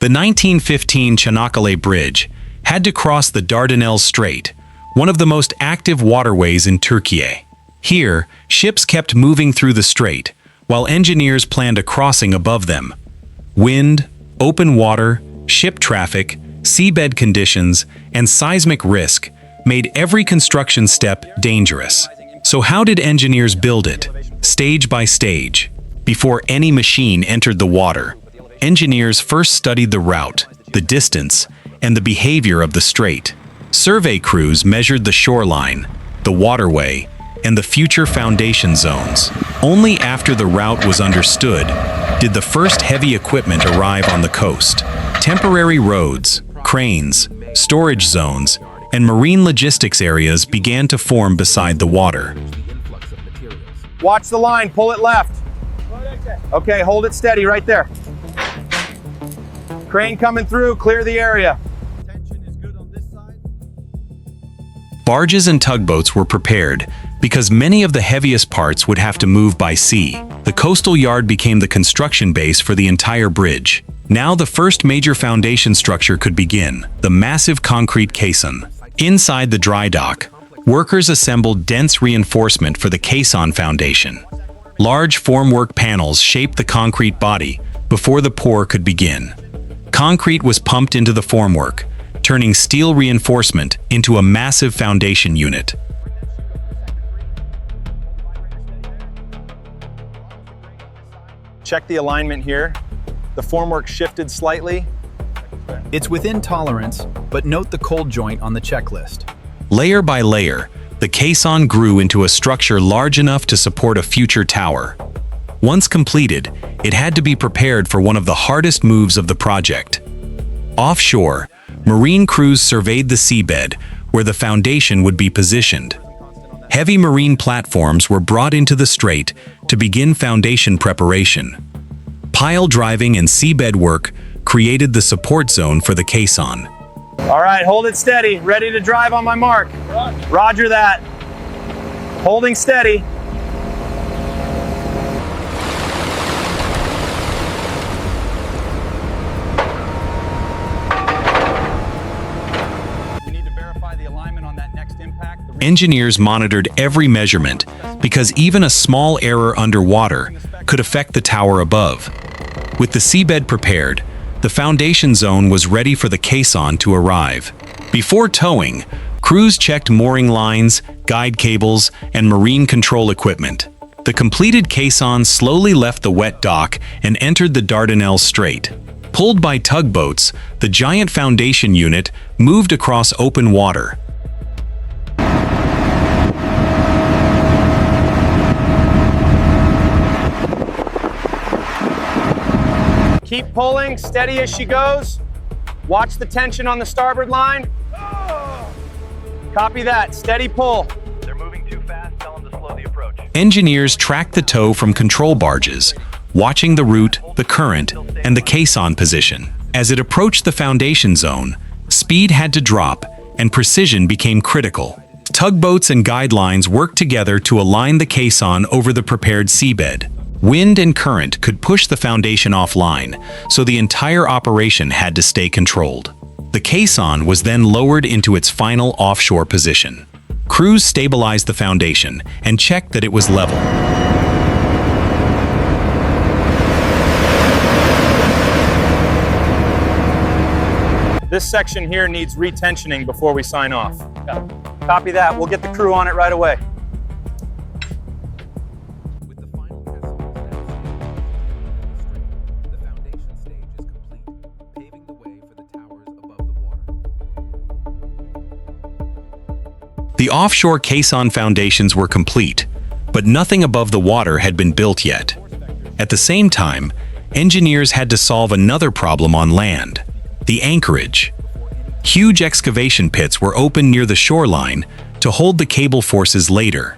The 1915 Çanakkale Bridge had to cross the Dardanelles Strait, one of the most active waterways in Türkiye. Here, ships kept moving through the strait, while engineers planned a crossing above them. Wind, open water, ship traffic, seabed conditions, and seismic risk made every construction step dangerous. So how did engineers build it? Stage by stage. Before any machine entered the water, engineers first studied the route, the distance, and the behavior of the strait. Survey crews measured the shoreline, the waterway, and the future foundation zones. Only after the route was understood did the first heavy equipment arrive on the coast. Temporary roads, cranes, storage zones, and marine logistics areas began to form beside the water. Watch the line, pull it left. Okay, hold it steady right there. Crane coming through, clear the area. Barges and tugboats were prepared because many of the heaviest parts would have to move by sea. The coastal yard became the construction base for the entire bridge. Now the first major foundation structure could begin, the massive concrete caisson. Inside the dry dock, workers assembled dense reinforcement for the caisson foundation. Large formwork panels shaped the concrete body before the pour could begin. Concrete was pumped into the formwork, turning steel reinforcement into a massive foundation unit. Check the alignment here. The formwork shifted slightly. It's within tolerance, but note the cold joint on the checklist. Layer by layer, the caisson grew into a structure large enough to support a future tower. Once completed, it had to be prepared for one of the hardest moves of the project. Offshore, marine crews surveyed the seabed where the foundation would be positioned. Heavy marine platforms were brought into the strait to begin foundation preparation. Pile driving and seabed work created the support zone for the caisson. All right, hold it steady. Ready to drive on my mark. Roger that. Holding steady. We need to verify the alignment on that next impact. Engineers monitored every measurement because even a small error underwater could affect the tower above. With the seabed prepared, the foundation zone was ready for the caisson to arrive. Before towing, crews checked mooring lines, guide cables, and marine control equipment. The completed caisson slowly left the wet dock and entered the Dardanelles Strait. Pulled by tugboats, the giant foundation unit moved across open water. Keep pulling, steady as she goes. Watch the tension on the starboard line. Copy that, steady pull. They're moving too fast, tell them to slow the approach. Engineers tracked the tow from control barges, watching the route, the current, and the caisson position. As it approached the foundation zone, speed had to drop, and precision became critical. Tugboats and guidelines worked together to align the caisson over the prepared seabed. Wind and current could push the foundation offline, so the entire operation had to stay controlled. The caisson was then lowered into its final offshore position. Crews stabilized the foundation and checked that it was level. This section here needs retensioning before we sign off. Copy that, we'll get the crew on it right away. The offshore caisson foundations were complete, but nothing above the water had been built yet. At the same time, engineers had to solve another problem on land: the anchorage. Huge excavation pits were opened near the shoreline to hold the cable forces later.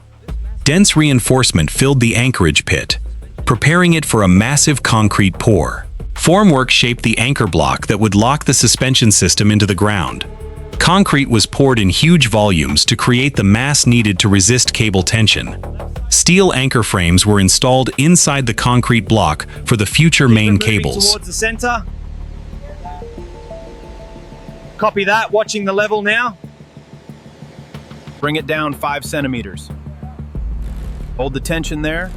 Dense reinforcement filled the anchorage pit, preparing it for a massive concrete pour. Formwork shaped the anchor block that would lock the suspension system into the ground. Concrete was poured in huge volumes to create the mass needed to resist cable tension. Steel anchor frames were installed inside the concrete block for the future main cables. Towards the center. Copy that, watching the level now. Bring it down 5 centimeters. Hold the tension there.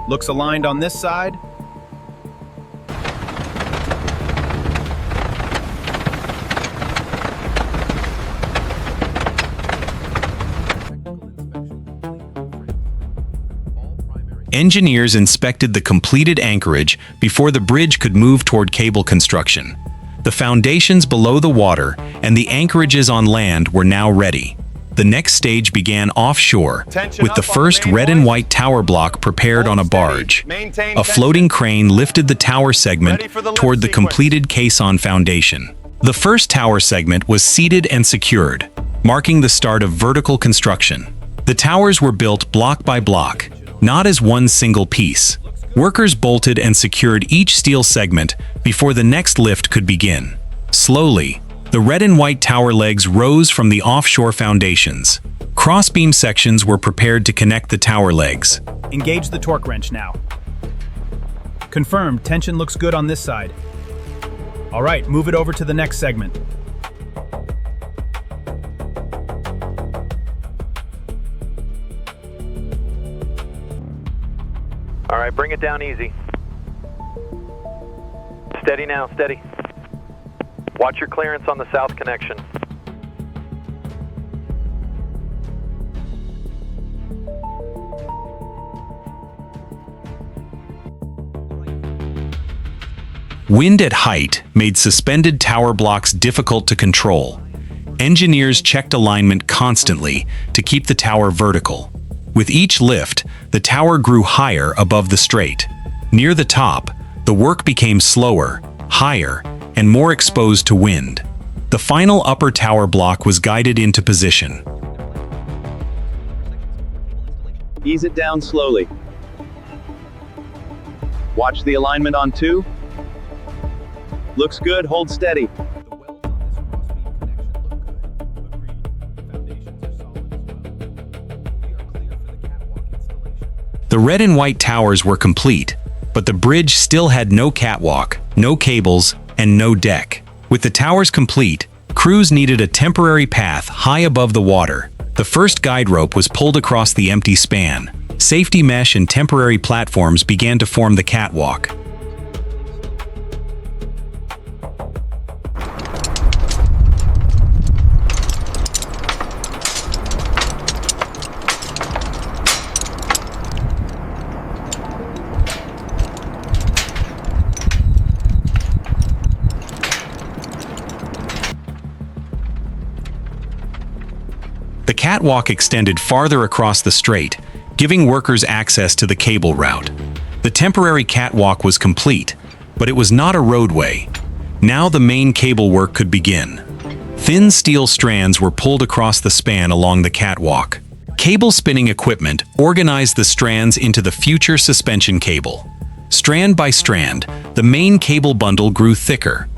Looks aligned on this side. Engineers inspected the completed anchorage before the bridge could move toward cable construction. The foundations below the water and the anchorages on land were now ready. The next stage began offshore, with the first red and white tower block prepared on a barge. A floating crane lifted the tower segment toward the completed caisson foundation. The first tower segment was seated and secured, marking the start of vertical construction. The towers were built block by block, not as one single piece. Workers bolted and secured each steel segment before the next lift could begin. Slowly, the red and white tower legs rose from the offshore foundations. Crossbeam sections were prepared to connect the tower legs. Engage the torque wrench now. Confirmed, tension looks good on this side. All right, move it over to the next segment. All right, bring it down easy. Steady now, steady. Watch your clearance on the south connection. Wind at height made suspended tower blocks difficult to control. Engineers checked alignment constantly to keep the tower vertical. With each lift, the tower grew higher above the strait. Near the top, the work became slower, higher, and more exposed to wind. The final upper tower block was guided into position. Ease it down slowly. Watch the alignment on 2. Looks good, hold steady. The red and white towers were complete, but the bridge still had no catwalk, no cables, and no deck. With the towers complete, crews needed a temporary path high above the water. The first guide rope was pulled across the empty span. Safety mesh and temporary platforms began to form the catwalk. The catwalk extended farther across the strait, giving workers access to the cable route. The temporary catwalk was complete, but it was not a roadway. Now the main cable work could begin. Thin steel strands were pulled across the span along the catwalk. Cable spinning equipment organized the strands into the future suspension cable. Strand by strand, the main cable bundle grew thicker.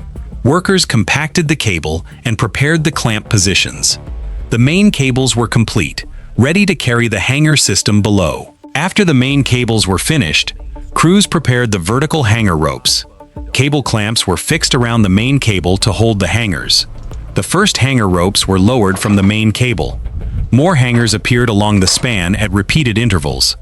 Workers compacted the cable and prepared the clamp positions. The main cables were complete, ready to carry the hanger system below. After the main cables were finished, crews prepared the vertical hanger ropes. Cable clamps were fixed around the main cable to hold the hangers. The first hanger ropes were lowered from the main cable. More hangers appeared along the span at repeated intervals.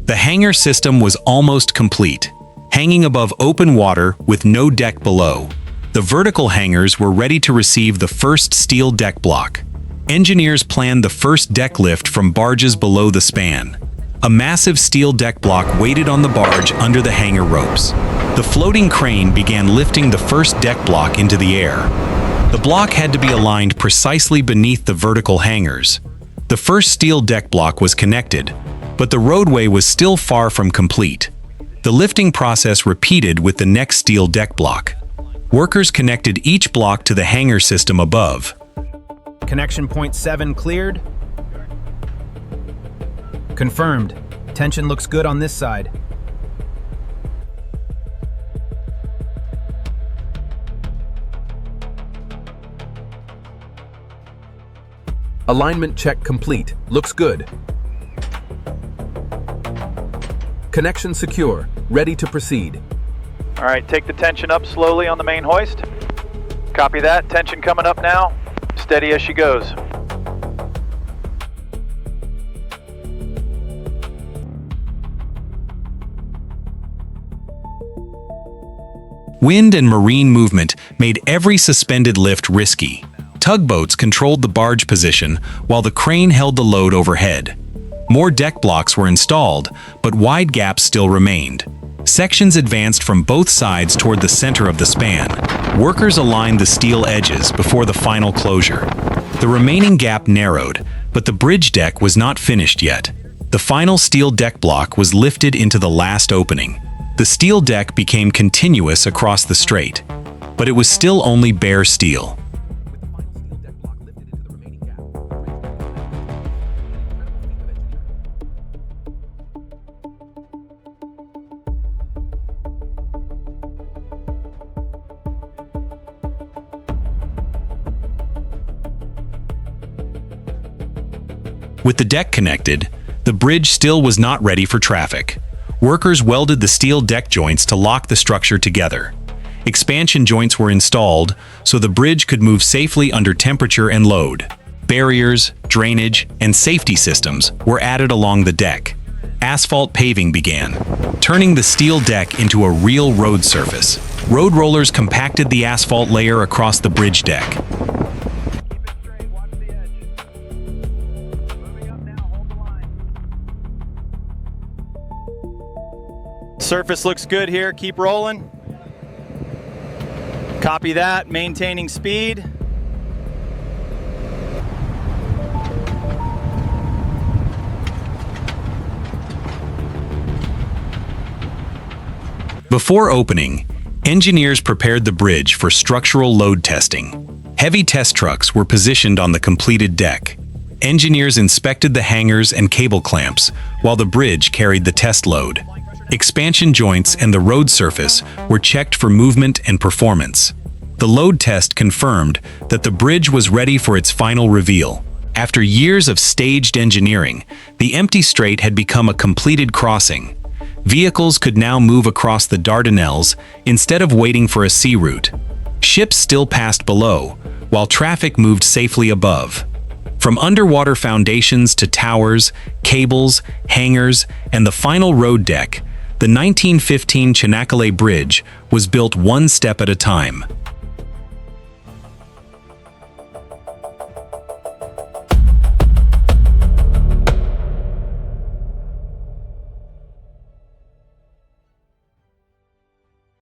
The hanger system was almost complete, hanging above open water with no deck below. The vertical hangers were ready to receive the first steel deck block. Engineers planned the first deck lift from barges below the span. A massive steel deck block waited on the barge under the hanger ropes. The floating crane began lifting the first deck block into the air. The block had to be aligned precisely beneath the vertical hangers. The first steel deck block was connected, but the roadway was still far from complete. The lifting process repeated with the next steel deck block. Workers connected each block to the hanger system above. Connection point 7 cleared. Confirmed. Tension looks good on this side. Alignment check complete. Looks good. Connection secure. Ready to proceed. All right, take the tension up slowly on the main hoist. Copy that. Tension coming up now. Steady as she goes. Wind and marine movement made every suspended lift risky. Tugboats controlled the barge position while the crane held the load overhead. More deck blocks were installed, but wide gaps still remained. Sections advanced from both sides toward the center of the span. Workers aligned the steel edges before the final closure. The remaining gap narrowed, but the bridge deck was not finished yet. The final steel deck block was lifted into the last opening. The steel deck became continuous across the strait, but it was still only bare steel. With the deck connected, the bridge still was not ready for traffic. Workers welded the steel deck joints to lock the structure together. Expansion joints were installed so the bridge could move safely under temperature and load. Barriers, drainage, and safety systems were added along the deck. Asphalt paving began, turning the steel deck into a real road surface. Road rollers compacted the asphalt layer across the bridge deck. Surface looks good here. Keep rolling. Copy that. Maintaining speed. Before opening, engineers prepared the bridge for structural load testing. Heavy test trucks were positioned on the completed deck. Engineers inspected the hangers and cable clamps, while the bridge carried the test load. Expansion joints and the road surface were checked for movement and performance. The load test confirmed that the bridge was ready for its final reveal. After years of staged engineering, the empty strait had become a completed crossing. Vehicles could now move across the Dardanelles instead of waiting for a sea route. Ships still passed below, while traffic moved safely above. From underwater foundations to towers, cables, hangars, and the final road deck, the 1915 Çanakkale Bridge was built one step at a time.